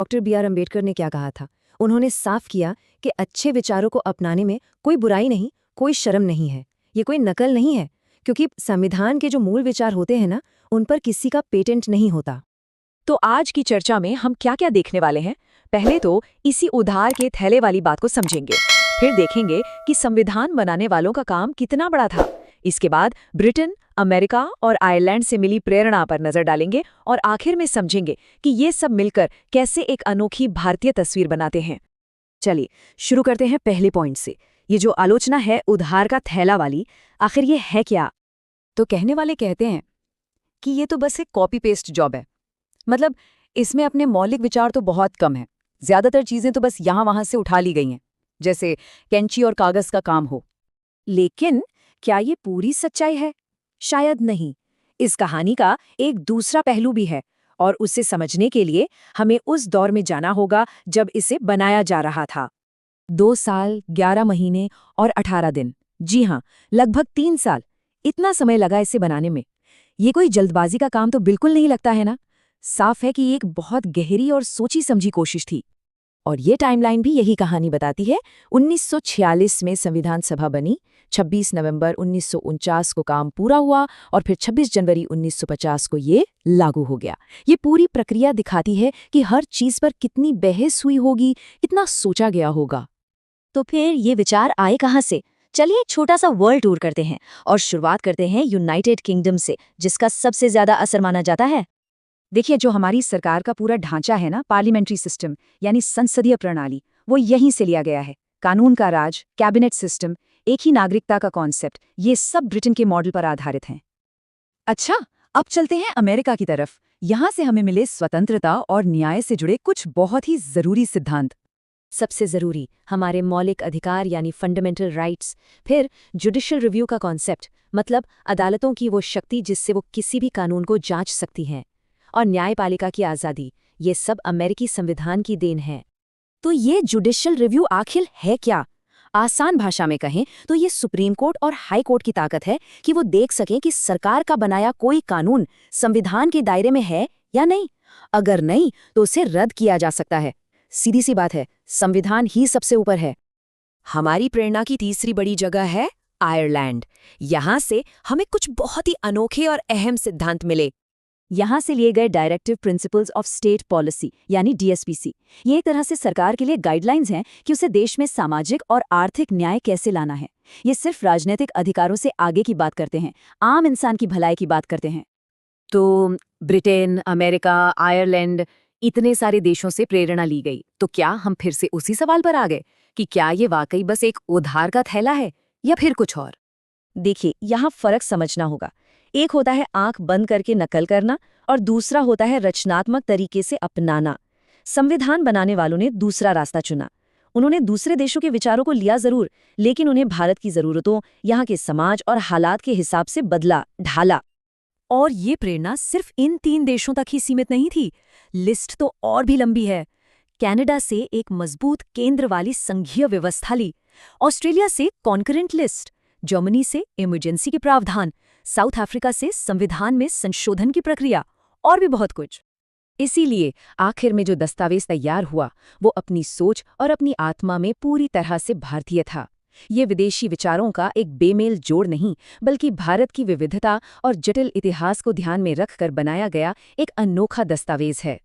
Doctor B are Ambedkar ने क्या कहा था? उन्होंने साफ किया कि अच्छे विचारों को अपनाने में कोई बुराई नहीं, कोई शर्म नहीं है। ये कोई नकल नहीं है, क्योंकि संविधान के जो मूल विचार होते हैं ना, उन पर किसी का पेटेंट नहीं होता। तो आज की चर्चा में हम क्या क्या देखने वाले हैं? पहले तो इसी उधार के थैले वाली बात को समझेंगे, फिर देखेंगे कि संविधान बनाने वालों का काम कितना बड़ा था। इसके बाद ब्रिटेन, अमेरिका और आयरलैंड से मिली प्रेरणा पर नजर डालेंगे और आखिर में समझेंगे कि ये सब मिलकर कैसे एक अनोखी भारतीय तस्वीर बनाते हैं। चलिए शुरू करते हैं पहले पॉइंट से। ये जो आलोचना है उधार का थैला वाली, आखिर ये है क्या? तो कहने वाले कहते हैं कि ये तो बस एक कॉपी पेस्ट जॉब है। मतलब इसमें अपने मौलिक विचार तो बहुत कम है, ज्यादातर चीजें तो बस यहां वहां से उठा ली गई हैं, जैसे कैंची और कागज का काम हो। लेकिन क्या ये पूरी सच्चाई है? शायद नहीं। इस कहानी का एक दूसरा पहलू भी है, और उसे समझने के लिए हमें उस दौर में जाना होगा जब इसे बनाया जा रहा था। 2 साल, 11 महीने और 18 दिन, जी हाँ, लगभग 3 साल। इतना समय लगा इसे बनाने में। ये कोई जल्दबाजी का काम तो बिल्कुल नहीं लगता है ना। साफ है कि ये एक बहुत गहरी और सोची समझी कोशिश थी। और ये टाइमलाइन भी यही कहानी बताती है। 1946 में संविधान सभा बनी, 26 नवंबर 1949 को काम पूरा हुआ और फिर 26 जनवरी 1950 को ये लागू हो गया। ये पूरी प्रक्रिया दिखाती है कि हर चीज पर कितनी बहस हुई होगी, कितना सोचा गया होगा। तो फिर ये विचार आए कहाँ से? चलिए एक छोटा सा वर्ल्ड टूर करते हैं और शुरुआत करते हैं यूनाइटेड किंगडम से, जिसका सबसे ज्यादा असर माना जाता है। देखिए, जो हमारी सरकार का पूरा ढांचा है ना, पार्लियामेंट्री सिस्टम यानी संसदीय प्रणाली, वो यहीं से लिया गया है। कानून का राज, कैबिनेट सिस्टम, एक ही नागरिकता का कॉन्सेप्ट, ये सब ब्रिटेन के मॉडल पर आधारित हैं। अच्छा, अब चलते हैं अमेरिका की तरफ। यहाँ से हमें मिले स्वतंत्रता और न्याय से जुड़े कुछ बहुत ही जरूरी सिद्धांत। सबसे जरूरी हमारे मौलिक अधिकार यानी फंडामेंटल राइट्स, फिर जुडिशियल रिव्यू का कॉन्सेप्ट, मतलब अदालतों की वो शक्ति जिससे वो किसी भी कानून को जांच सकती हैं, और न्यायपालिका की आज़ादी। ये सब अमेरिकी संविधान की देन है। तो ये जुडिशियल रिव्यू आखिर है क्या? आसान भाषा में कहें तो ये सुप्रीम कोर्ट और हाई कोर्ट की ताकत है कि वो देख सकें कि सरकार का बनाया कोई कानून संविधान के दायरे में है या नहीं। अगर नहीं तो उसे रद्द किया जा सकता है। सीधी सी बात है, संविधान ही सबसे ऊपर है। हमारी प्रेरणा की तीसरी बड़ी जगह है आयरलैंड। यहाँ से हमें कुछ बहुत ही अनोखे और अहम सिद्धांत मिले। यहाँ से लिए गए directive principles of state policy यानी डीएसपीसी, ये एक तरह से सरकार के लिए गाइडलाइंस हैं कि उसे देश में सामाजिक और आर्थिक न्याय कैसे लाना है। ये सिर्फ राजनीतिक अधिकारों से आगे की बात करते हैं, आम इंसान की भलाई की बात करते हैं। तो ब्रिटेन, अमेरिका, आयरलैंड, इतने सारे देशों से प्रेरणा ली गई, तो क्या हम फिर से उसी सवाल पर आ गए कि क्या ये वाकई बस एक उधार का थैला है या फिर कुछ और? देखिए, यहाँ फर्क समझना होगा। एक होता है आंख बंद करके नकल करना और दूसरा होता है रचनात्मक तरीके से अपनाना। संविधान बनाने वालों ने दूसरा रास्ता चुना। उन्होंने दूसरे देशों के विचारों को लिया जरूर, लेकिन उन्हें भारत की जरूरतों, यहाँ के समाज और हालात के हिसाब से बदला, ढाला। और ये प्रेरणा सिर्फ इन 3 देशों तक ही सीमित नहीं थी। लिस्ट तो और भी लंबी है। कनाडा से एक मजबूत केंद्र वाली संघीय व्यवस्था ली, ऑस्ट्रेलिया से कॉन्करेंट लिस्ट, जर्मनी से इमरजेंसी के प्रावधान, साउथ अफ्रीका से संविधान में संशोधन की प्रक्रिया, और भी बहुत कुछ। इसीलिए आखिर में जो दस्तावेज तैयार हुआ वो अपनी सोच और अपनी आत्मा में पूरी तरह से भारतीय था। ये विदेशी विचारों का एक बेमेल जोड़ नहीं, बल्कि भारत की विविधता और जटिल इतिहास को ध्यान में रखकर बनाया गया एक अनोखा दस्तावेज है।